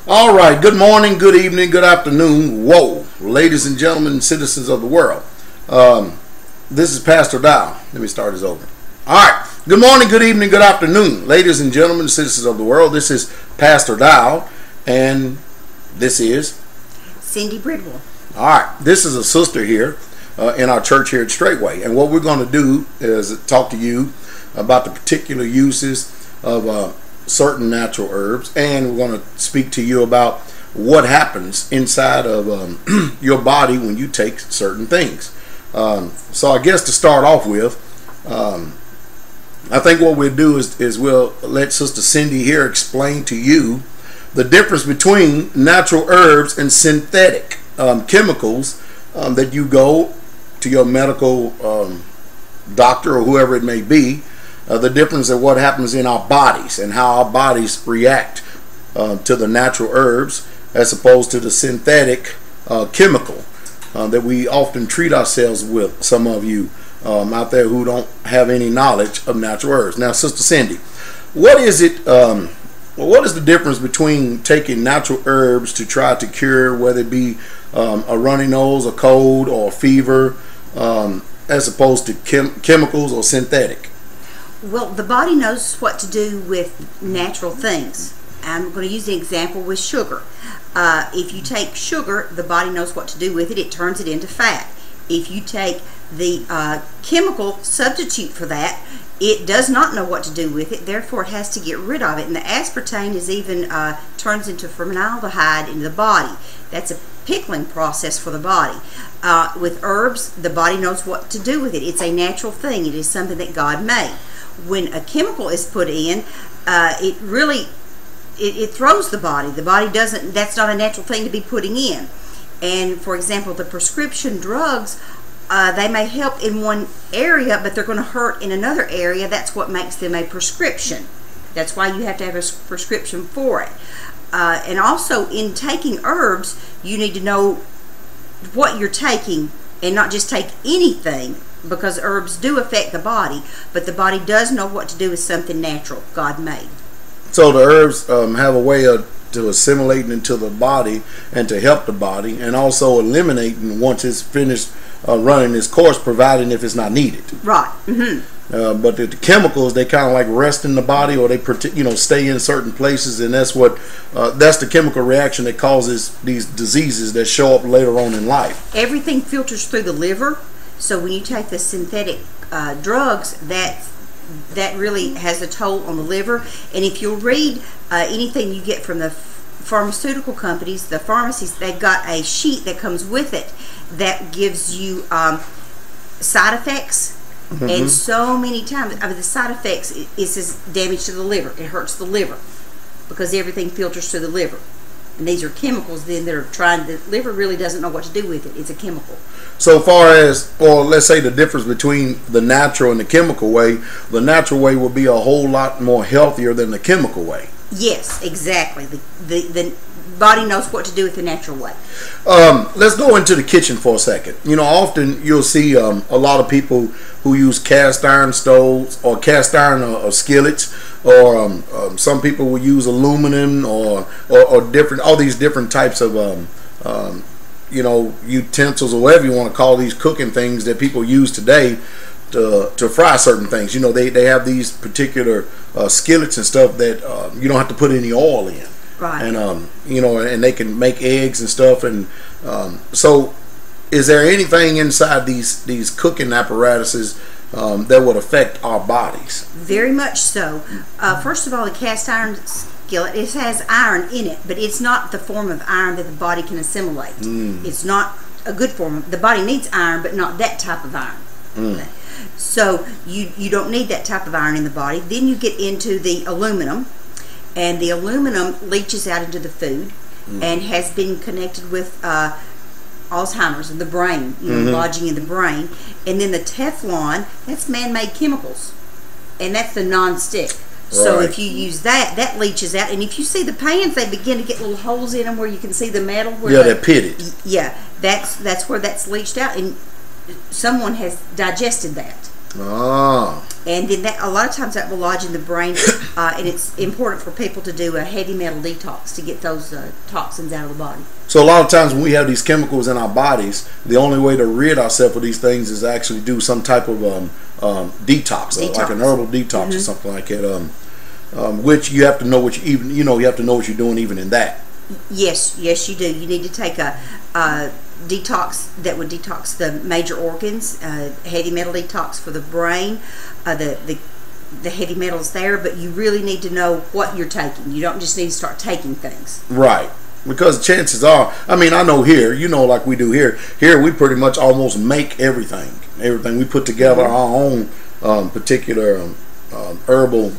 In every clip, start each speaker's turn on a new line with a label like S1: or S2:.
S1: All right, good morning, good evening, good afternoon. Whoa, ladies and gentlemen, citizens of the world. This is Pastor Dowell. Let me start this over. All right, good morning, good evening, good afternoon, ladies and gentlemen, citizens of the world. This is Pastor Dowell, and this is
S2: Cindy Bridwell.
S1: All right, this is a sister here in our church here at Straitway, and what we're going to do is talk to you about the particular uses of certain natural herbs, and we're going to speak to you about what happens inside of your body when you take certain things. So I guess to start off with, I think what we'll do is we'll let Sister Cindy here explain to you the difference between natural herbs and synthetic chemicals that you go to your medical doctor or whoever it may be, the difference of what happens in our bodies and how our bodies react to the natural herbs as opposed to the synthetic chemical that we often treat ourselves with, some of you out there who don't have any knowledge of natural herbs. Now, Sister Cindy, what is it? What is the difference between taking natural herbs to try to cure, whether it be a runny nose, a cold, or a fever, as opposed to chemicals or synthetic?
S2: Well, the body knows what to do with natural things. I'm going to use an example with sugar. If you take sugar, the body knows what to do with it. It turns it into fat. If you take the chemical substitute for that, it does not know what to do with it. Therefore, it has to get rid of it. And the aspartame is even turns into formaldehyde in the body. That's a pickling process for the body. With herbs, the body knows what to do with it. It's a natural thing. It is something that God made. When a chemical is put in, it really throws the body. The body doesn't. That's not a natural thing to be putting in. And for example, the prescription drugs, they may help in one area, but they're going to hurt in another area. That's what makes them a prescription. That's why you have to have a prescription for it. And also, in taking herbs, you need to know what you're taking and not just take anything, because herbs do affect the body, but the body does know what to do with something natural God made.
S1: So the herbs have a way to assimilate into the body and to help the body, and also eliminating once it's finished running its course, providing if it's not needed.
S2: Right.
S1: But the chemicals, they kind of like rest in the body, or they stay in certain places, and that's the chemical reaction that causes these diseases that show up later on in life.
S2: Everything filters through the liver, so when you take the synthetic drugs, that really has a toll on the liver. And if you'll read anything you get from the pharmaceutical companies, the pharmacies, they've got a sheet that comes with it that gives you side effects. And so many times, the side effects is damage to the liver. It hurts the liver because everything filters through the liver. And these are chemicals then that are the liver really doesn't know what to do with it. It's a chemical.
S1: So far as, or let's say the difference between the natural and the chemical way, the natural way will be a whole lot more healthier than the chemical way.
S2: Yes, exactly. The body knows what to do with the natural way.
S1: Let's go into the kitchen for a second. Often you'll see a lot of people who use cast iron stoves or cast iron skillets, or some people will use aluminum or different, all these different types of utensils, or whatever you want to call these cooking things that people use today to fry certain things. They have these particular skillets and stuff that you don't have to put any oil in.
S2: Right.
S1: And and they can make eggs and stuff. And so is there anything inside these cooking apparatuses that would affect our bodies?
S2: Very much so. First of all, the cast iron skillet, it has iron in it, but it's not the form of iron that the body can assimilate. It's not a good form. The body needs iron, but not that type of iron. Okay. So you don't need that type of iron in the body. Then you get into the aluminum, and the aluminum leaches out into the food and has been connected with Alzheimer's in the brain, lodging in the brain. And then the Teflon, that's man-made chemicals, and that's the non-stick. So if you use that leaches out. And if you see the pans, they begin to get little holes in them where you can see the metal.
S1: They're pitted.
S2: Yeah, that's where that's leached out, and someone has digested that.
S1: Ah.
S2: And then that, a lot of times that will lodge in the brain, and it's important for people to do a heavy metal detox to get those toxins out of the body.
S1: So a lot of times when we have these chemicals in our bodies, the only way to rid ourselves of these things is actually do some type of detox, like an herbal detox or something like that. Which you have to know what you have to know what you're doing even in that.
S2: Yes, you do. You need to take a detox that would detox the major organs, heavy metal detox for the brain, the heavy metals there, but you really need to know what you're taking. You don't just need to start taking things.
S1: Right. Because chances are, I mean, I know here, like we do here we pretty much almost make everything we put together our own particular herbal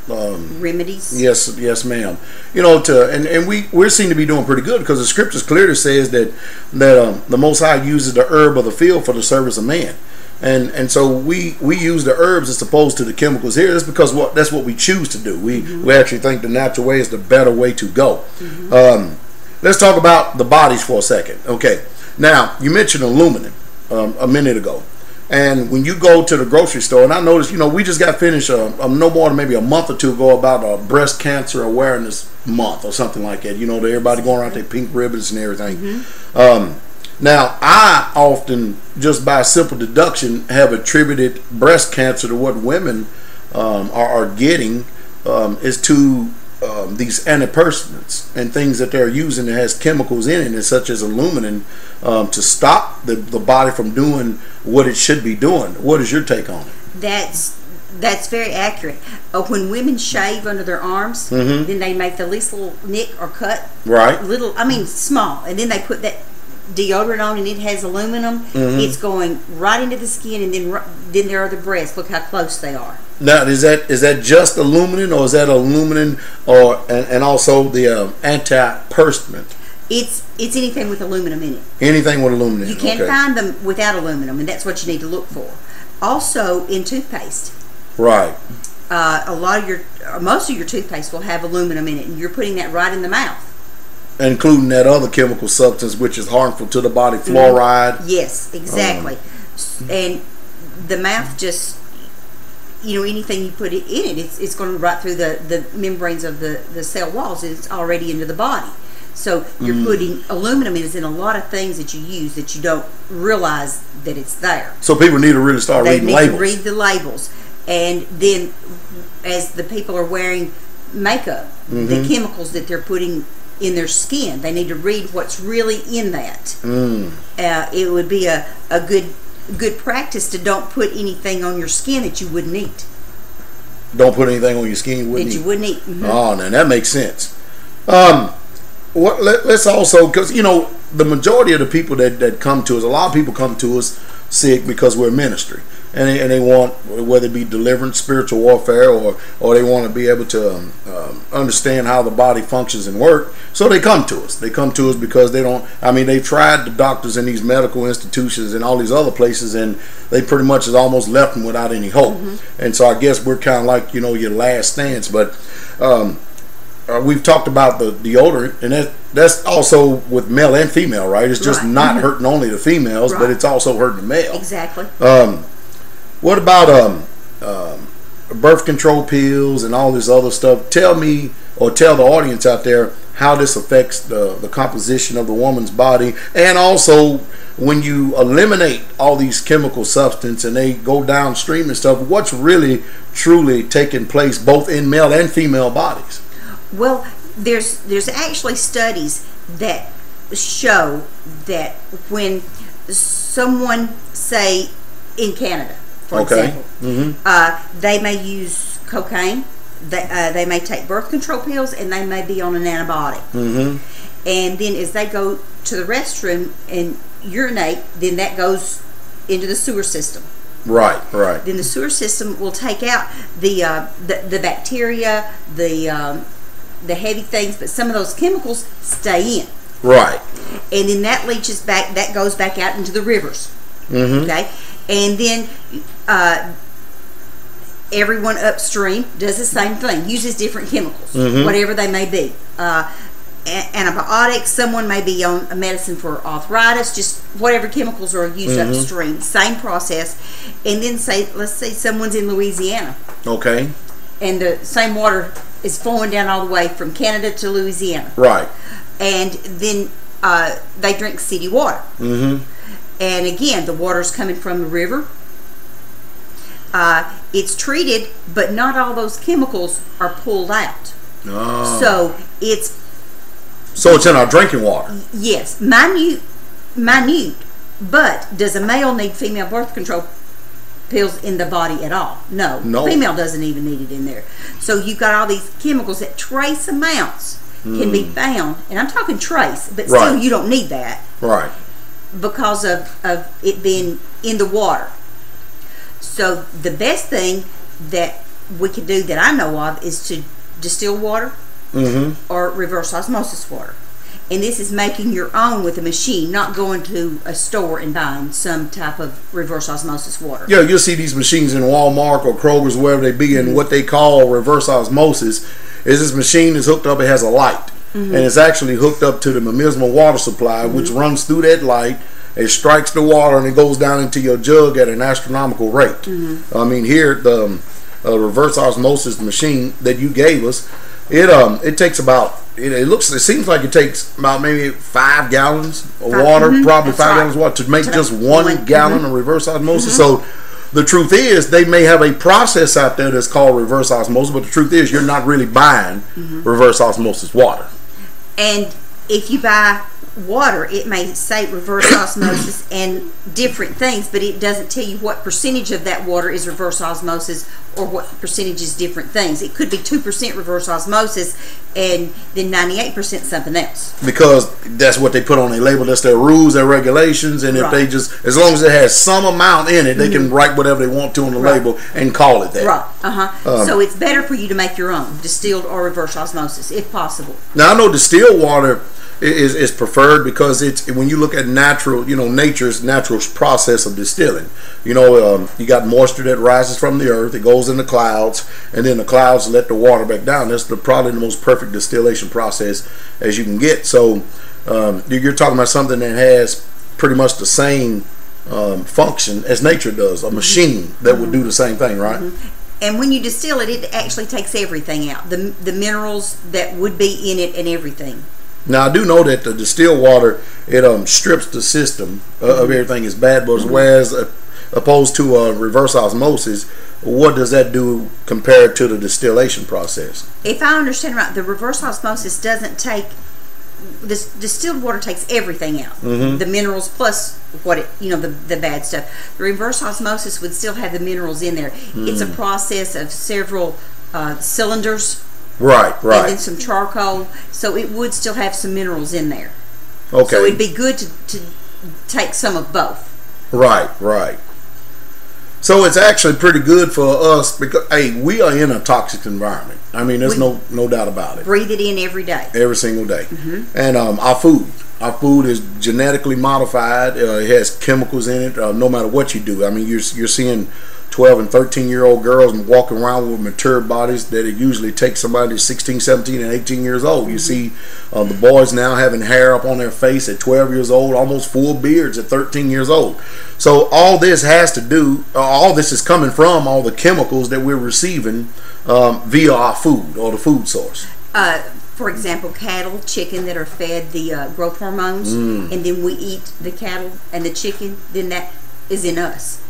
S2: remedies.
S1: Yes ma'am. And we seem to be doing pretty good, because the scriptures clearly says that the Most High uses the herb of the field for the service of man. And so we use the herbs as opposed to the chemicals here. That's because that's what we choose to do. We actually think the natural way is the better way to go. Let's talk about the bodies for a second. Okay. Now, you mentioned aluminum a minute ago. And when you go to the grocery store, and I noticed, we just got finished no more than maybe a month or two ago about Breast Cancer Awareness Month or something like that. Everybody going around their pink ribbons and everything. Now, I often, just by simple deduction, have attributed breast cancer to what women are getting is to these antiperspirants and things that they're using that has chemicals in it, such as aluminum, to stop the body from doing what it should be doing. What is your take on it?
S2: That's very accurate. When women shave under their arms, then they make the least little nick or cut.
S1: Right.
S2: Small. And then they put that deodorant on, and it has aluminum. It's going right into the skin, and then there are the breasts. Look how close they are.
S1: Now, is that just aluminum, or is that aluminum, and also the antiperspirant?
S2: It's anything with aluminum in it.
S1: Anything with aluminum.
S2: You can't find them without aluminum, and that's what you need to look for. Also, in toothpaste.
S1: Right.
S2: Most of your toothpaste will have aluminum in it, and you're putting that right in the mouth. Including
S1: that other chemical substance which is harmful to the body, fluoride.
S2: Yes, exactly. And the mouth just, anything you put it in it's going right through the membranes of the cell walls. It's already into the body. So you're putting aluminum in a lot of things that you use that you don't realize that it's there.
S1: So people need to really start reading labels. They need to
S2: read the labels. And then as the people are wearing makeup, the chemicals that they're putting in their skin, they need to read what's really in that. It would be a good practice to don't put anything on your skin that you wouldn't eat.
S1: Don't put anything on your skin you wouldn't eat. Oh, now that makes sense. Let's also, because the majority of the people that come to us, a lot of people come to us sick because we're ministry, and they want, whether it be deliverance, spiritual warfare, or they want to be able to understand how the body functions and work. So they come to us. They come to us because they've tried the doctors in these medical institutions and all these other places, and they pretty much has almost left them without any hope. And so I guess we're kind of like your last stance. But we've talked about the deodorant, and that's also with male and female, right? It's just not hurting only the females, but it's also hurting the male.
S2: Exactly.
S1: What about birth control pills and all this other stuff? Tell me, or tell the audience out there, how this affects the composition of the woman's body, and also when you eliminate all these chemical substances and they go downstream and stuff, what's really truly taking place both in male and female bodies?
S2: Well, there's actually studies that show that when someone, say in Canada, for example, they may use cocaine, they may take birth control pills, and they may be on an antibiotic. And then as they go to the restroom and urinate, then that goes into the sewer system.
S1: Right.
S2: Then the sewer system will take out the bacteria, the heavy things, but some of those chemicals stay in.
S1: Right.
S2: And then that leaches back, that goes back out into the rivers. Okay. And then everyone upstream does the same thing, uses different chemicals, whatever they may be. antibiotics. Someone may be on a medicine for arthritis, just whatever chemicals are used upstream. Same process. And then let's say someone's in Louisiana.
S1: Okay. And
S2: the same water is flowing down all the way from Canada to Louisiana.
S1: Right.
S2: And then they drink city water. And again, the water's coming from the river. It's treated, but not all those chemicals are pulled out.
S1: Oh.
S2: So it's
S1: in our drinking water.
S2: Yes, minute. But does a male need female birth control pills in the body at all? No. Female doesn't even need it in there. So you've got all these chemicals that trace amounts can be found, and I'm talking trace, but still you don't need that.
S1: Right.
S2: Because of it being in the water. So the best thing that we could do that I know of is to distill water or reverse osmosis water. And this is making your own with a machine, not going to a store and buying some type of reverse osmosis water.
S1: Yeah, you'll see these machines in Walmart or Kroger's, wherever they be, and what they call reverse osmosis is this machine is hooked up, it has a light. And it's actually hooked up to the municipal water supply, which runs through that light. It strikes the water and it goes down into your jug at an astronomical rate. I mean, here the reverse osmosis machine that you gave us, it takes about it seems like it takes about maybe 5 gallons of water, probably 5 gallons of water to make just 1 gallon of reverse osmosis. So the truth is, they may have a process out there that's called reverse osmosis, but the truth is, you're not really buying reverse osmosis water.
S2: And if you buy water, it may say reverse osmosis and different things, but it doesn't tell you what percentage of that water is reverse osmosis or what percentage is different things. It could be 2% reverse osmosis and then 98% something else. Because
S1: that's what they put on their label. That's their rules, their regulations, and if they just, as long as it has some amount in it, they can write whatever they want to on the label and call it that.
S2: Right. So it's better for you to make your own distilled or reverse osmosis if possible.
S1: Now I know distilled water is preferred because it's, when you look at natural, nature's natural process of distilling, you got moisture that rises from the earth, it goes in the clouds, and then the clouds let the water back down. That's probably the most perfect distillation process as you can get. So you're talking about something that has pretty much the same function as nature does, a machine that would do the same thing, right?
S2: And when you distill it, it actually takes everything out, the minerals that would be in it and everything.
S1: Now I do know that the distilled water, it strips the system of everything is bad, but whereas opposed to reverse osmosis, what does that do compared to the distillation process?
S2: If I understand right, the reverse osmosis doesn't take, this distilled water takes everything out, the minerals plus what it, the bad stuff. The reverse osmosis would still have the minerals in there. It's a process of several cylinders.
S1: Right.
S2: And then some charcoal, so it would still have some minerals in there.
S1: Okay.
S2: So it'd be good to take some of both.
S1: Right. So it's actually pretty good for us because, hey, we are in a toxic environment. I mean, there's no doubt about it.
S2: Breathe it in every day.
S1: Every single day. And our food is genetically modified. It has chemicals in it. No matter what you do, I mean, you're seeing 12 and 13-year-old girls walking around with mature bodies that it usually takes somebody 16, 17, and 18 years old. You see the boys now having hair up on their face at 12 years old, almost full beards at 13 years old. So all this has to do, all this is coming from all the chemicals that we're receiving via our food or the food source.
S2: For example, cattle, chicken that are fed the growth hormones, and then we eat the cattle and the chicken, then that is in us.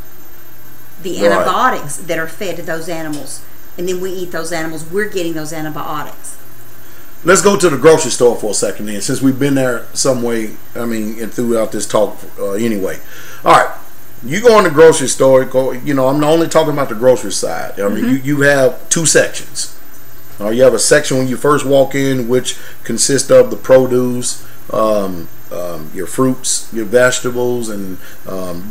S2: The antibiotics that are fed to those animals, and then we eat those animals, we're getting those antibiotics.
S1: Let's go to the grocery store for a second then, since we've been there some way, I mean, and throughout this talk anyway. All right, you go in the grocery store, I'm only talking about the grocery side. I mean, you have 2 sections. You have a section when you first walk in, which consists of the produce, your fruits, your vegetables, and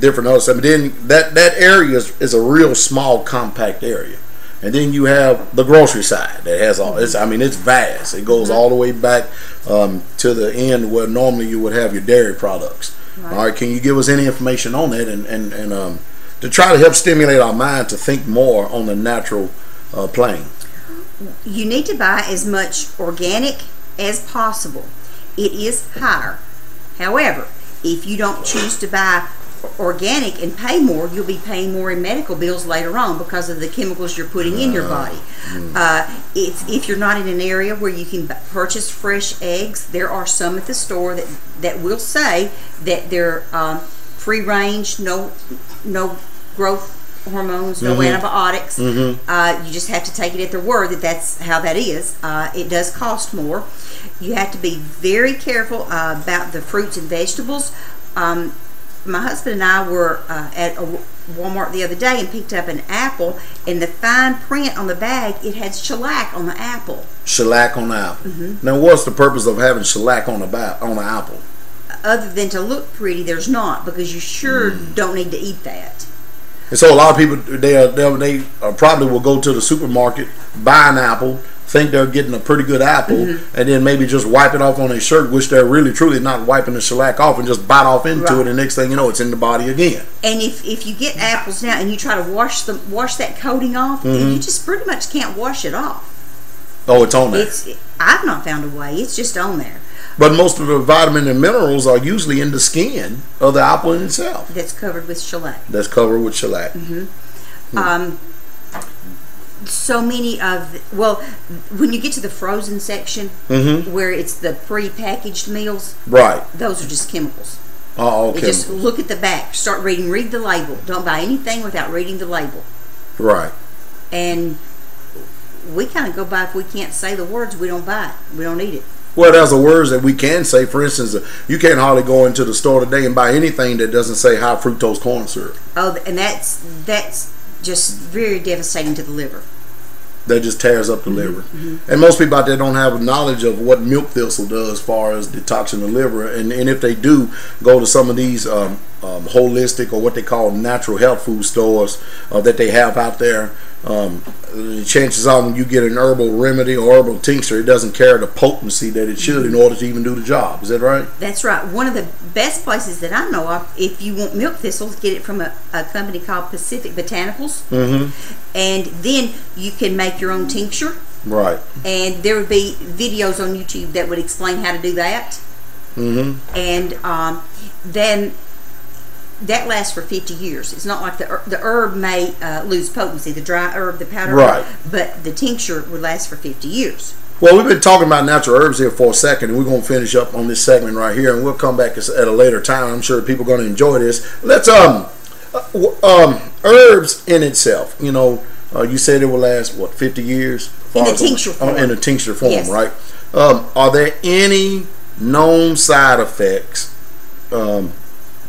S1: different other stuff. But then that area is a real small, compact area. And then you have the grocery side that has all. It's vast. It goes all the way back to the end where normally you would have your dairy products. Right. All right. Can you give us any information on that and to try to help stimulate our mind to think more on the natural plane?
S2: You need to buy as much organic as possible. It is higher. However, if you don't choose to buy organic and pay more, you'll be paying more in medical bills later on because of the chemicals you're putting in your body. If you're not in an area where you can purchase fresh eggs, there are some at the store that will say that they're free range, no growth hormones, no antibiotics. You just have to take it at their word that that's how that is. It does cost more. You have to be very careful about the fruits and vegetables. My husband and I were at a Walmart the other day and picked up an apple, and the fine print on the bag, it had shellac on the apple.
S1: Shellac on the apple. Now, what's the purpose of having shellac on the apple?
S2: Other than to look pretty, there's not, because you sure don't need to eat that.
S1: And so a lot of people, they probably will go to the supermarket, buy an apple, think they're getting a pretty good apple, and then maybe just wipe it off on their shirt, which they're really truly not wiping the shellac off, and just bite off into it, and next thing you know, it's in the body again. And
S2: if you get apples now and you try to wash that coating off, you just pretty much can't wash it off.
S1: Oh, it's on there.
S2: I've not found a way. It's just on there.
S1: But most of the vitamin and minerals are usually in the skin of the apple in itself.
S2: That's covered with shellac.
S1: That's covered with shellac.
S2: So many of when you get to the frozen section, where it's the pre-packaged meals,
S1: right?
S2: Those are just chemicals.
S1: Okay.
S2: Just look at the back. Read the label. Don't buy anything without reading the label.
S1: Right.
S2: And we kind of go by, if we can't say the words, we don't buy it. We don't eat it.
S1: Well, there's the words that we can say. For instance, you can't hardly go into the store today and buy anything that doesn't say high fructose corn syrup.
S2: Oh, and that's just very devastating to the liver.
S1: That just tears up the liver. And most people out there don't have knowledge of what milk thistle does as far as detoxing the liver. And if they do go to some of these holistic, or what they call natural health food stores that they have out there, the chances are when you get an herbal remedy or herbal tincture, it doesn't carry the potency that it should in order to even do the job. Is that right? That's
S2: right. One of the best places that I know of, if you want milk thistles, get it from a company called Pacific Botanicals. And then you can make your own tincture.
S1: Right.
S2: And there would be videos on YouTube that would explain how to do that. And then that lasts for 50 years. It's not like the herb may lose potency, the dry herb, the powder herb, but the tincture would last for 50 years. Well,
S1: we've been talking about natural herbs here for a second, and we're going to finish up on this segment right here, and we'll come back at a later time. I'm sure people are going to enjoy this. Let's herbs in itself, you said it will last, 50 years?
S2: In the tincture form.
S1: In the tincture form,
S2: yes.
S1: Right? Are there any known side effects to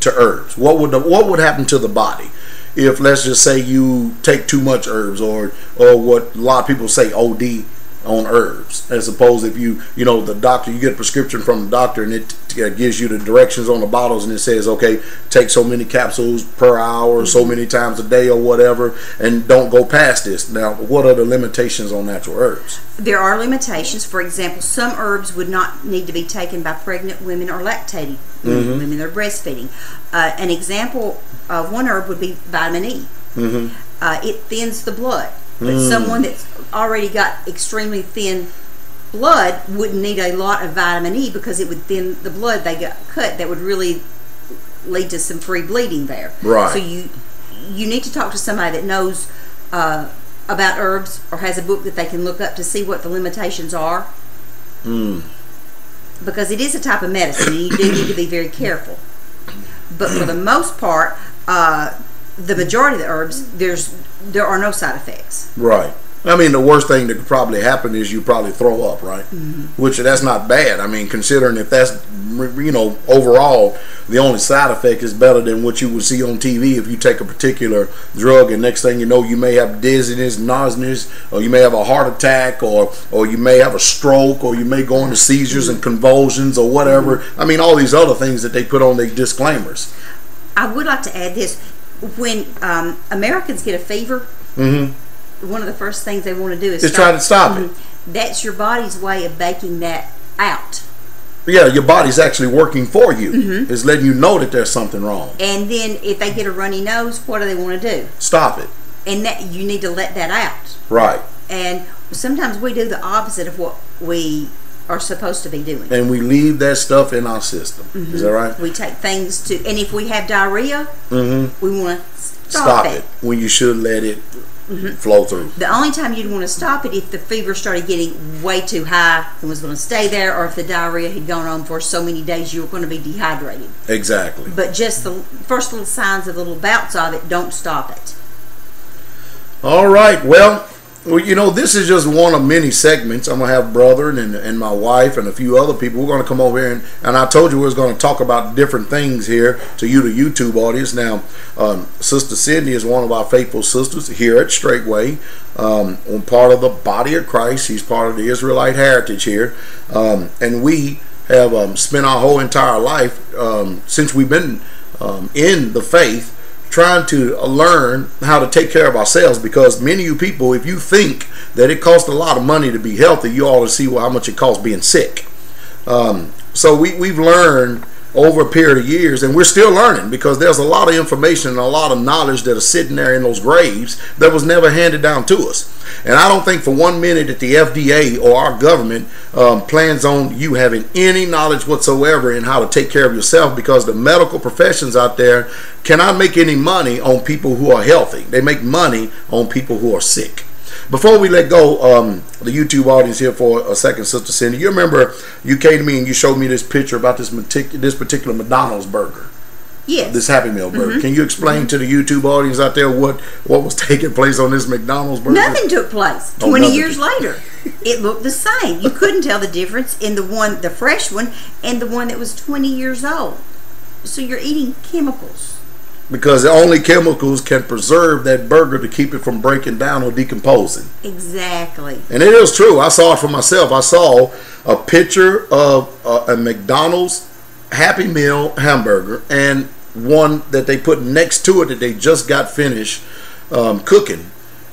S1: herbs? What would happen to the body if, let's just say, you take too much herbs, or what a lot of people say, OD on herbs, as opposed if you the doctor, you get a prescription from the doctor and it gives you the directions on the bottles, and it says, okay, take so many capsules per hour, so many times a day, or whatever, and don't go past this. Now, what are the limitations on natural herbs?
S2: There are limitations. For example, some herbs would not need to be taken by pregnant women or lactating women that are breastfeeding. An example of one herb would be vitamin E. It thins the blood. But someone that's already got extremely thin blood wouldn't need a lot of vitamin E, because it would thin the blood they got cut. That would really lead to some free bleeding there.
S1: Right.
S2: So you need to talk to somebody that knows about herbs, or has a book that they can look up to see what the limitations are. Because it is a type of medicine, and you do need to be very careful. But for the most part, the majority of the herbs, there are no side effects.
S1: Right. I mean, the worst thing that could probably happen is you probably throw up, right? Which, that's not bad. I mean, considering if that's, overall, the only side effect is better than what you would see on TV if you take a particular drug, and next thing you know, you may have dizziness, nauseousness, or you may have a heart attack, or you may have a stroke, or you may go into seizures and convulsions, or whatever. I mean, all these other things that they put on their disclaimers.
S2: I would like to add this. When Americans get a fever, one of the first things they want to do is
S1: try to stop it.
S2: That's your body's way of baking that out.
S1: Yeah, your body's actually working for you. It's letting you know that there's something wrong.
S2: And then if they get a runny nose, what do they want to do?
S1: Stop it.
S2: And that you need to let that out.
S1: Right.
S2: And sometimes we do the opposite of what we are supposed to be doing.
S1: And we leave that stuff in our system. Is that right?
S2: We take things to, and if we have diarrhea, we want to stop it
S1: when you should let it flow through.
S2: The only time you'd want to stop it if the fever started getting way too high and was going to stay there, or if the diarrhea had gone on for so many days you were going to be dehydrated.
S1: Exactly.
S2: But just the first little signs of the little bouts of it, don't stop it.
S1: All right. Well, you know, this is just one of many segments. I'm going to have brother and my wife and a few other people. We're going to come over here, and I told you we was going to talk about different things here to you, the YouTube audience. Now, Sister Cindy is one of our faithful sisters here at Straitway, on part of the body of Christ. She's part of the Israelite heritage here, and we have spent our whole entire life since we've been in the faith, trying to learn how to take care of ourselves, because many of you people, if you think that it costs a lot of money to be healthy, you ought to see how much it costs being sick. So we've learned over a period of years, and we're still learning, because there's a lot of information and a lot of knowledge that are sitting there in those graves that was never handed down to us. And I don't think for 1 minute that the FDA or our government plans on you having any knowledge whatsoever in how to take care of yourself, because the medical professions out there cannot make any money on people who are healthy. They make money on people who are sick. Before we let go, the YouTube audience here for a second, Sister Cindy, you remember you came to me and you showed me this picture about this particular McDonald's burger.
S2: Yes.
S1: This Happy Meal burger. Can you explain to the YouTube audience out there what was taking place on this McDonald's burger?
S2: Nothing took place. 20 years later, it looked the same. You couldn't tell the difference in the fresh one, and the one that was 20 years old. So you're eating chemicals.
S1: Because only chemicals can preserve that burger to keep it from breaking down or decomposing.
S2: Exactly.
S1: And it is true. I saw it for myself. I saw a picture of a McDonald's Happy Meal hamburger and one that they put next to it that they just got finished cooking.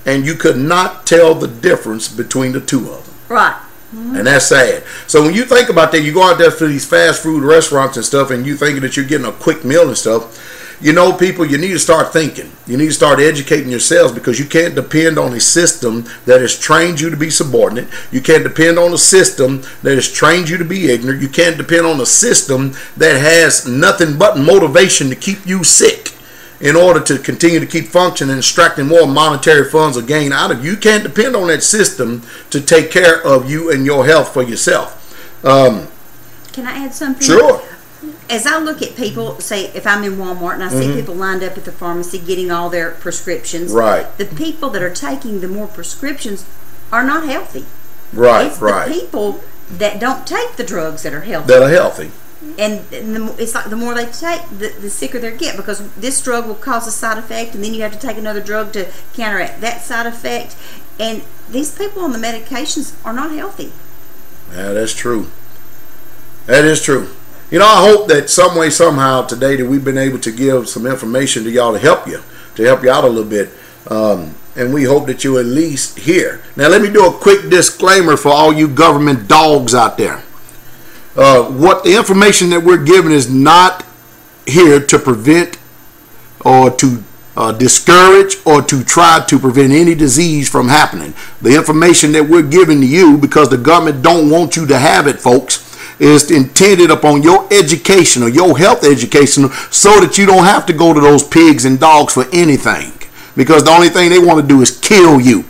S1: And you could not tell the difference between the two of them.
S2: Right.
S1: And that's sad. So when you think about that, you go out there to these fast food restaurants and stuff, and you thinking that you're getting a quick meal and stuff. You know, people, you need to start thinking. You need to start educating yourselves, because you can't depend on a system that has trained you to be subordinate. You can't depend on a system that has trained you to be ignorant. You can't depend on a system that has nothing but motivation to keep you sick in order to continue to keep functioning and extracting more monetary funds or gain out of you. You can't depend on that system to take care of you and your health for yourself.
S2: Can I add something?
S1: Sure.
S2: As I look at people, say if I'm in Walmart and I see people lined up at the pharmacy getting all their prescriptions,
S1: right? The
S2: people that are taking the more prescriptions are not healthy.
S1: Right,
S2: it's
S1: right.
S2: The people that don't take the drugs that are healthy.
S1: That are healthy.
S2: And it's like the more they take, the sicker they get, because this drug will cause a side effect, and then you have to take another drug to counteract that side effect. And these people on the medications are not healthy.
S1: Yeah, that's true. That is true. You know, I hope that some way, somehow today that we've been able to give some information to y'all to help you out a little bit. And we hope that you at least hear. Now, let me do a quick disclaimer for all you government dogs out there. What the information that we're giving is not here to prevent or to discourage or to try to prevent any disease from happening. The information that we're giving to you, because the government don't want you to have it, folks, is intended upon your education or your health education, so that you don't have to go to those pigs and dogs for anything, because the only thing they want to do is kill you.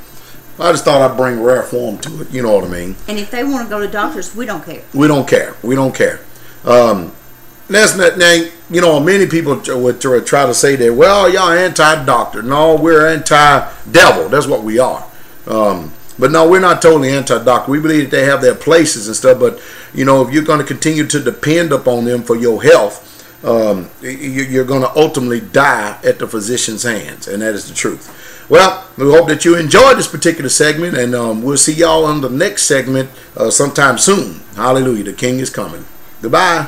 S1: I just thought I'd bring rare form to it, you know what I mean?
S2: And if they want to go to doctors, we don't care.
S1: We don't care. We don't care. That's not, now, you know, many people would try to say that, well, y'all anti-doctor. No, we're anti-devil. That's what we are. But no, we're not totally anti-doctor. We believe that they have their places and stuff, but, you know, if you're going to continue to depend upon them for your health, you're going to ultimately die at the physician's hands, and that is the truth. Well, we hope that you enjoyed this particular segment, and we'll see y'all on the next segment sometime soon. Hallelujah. The King is coming. Goodbye.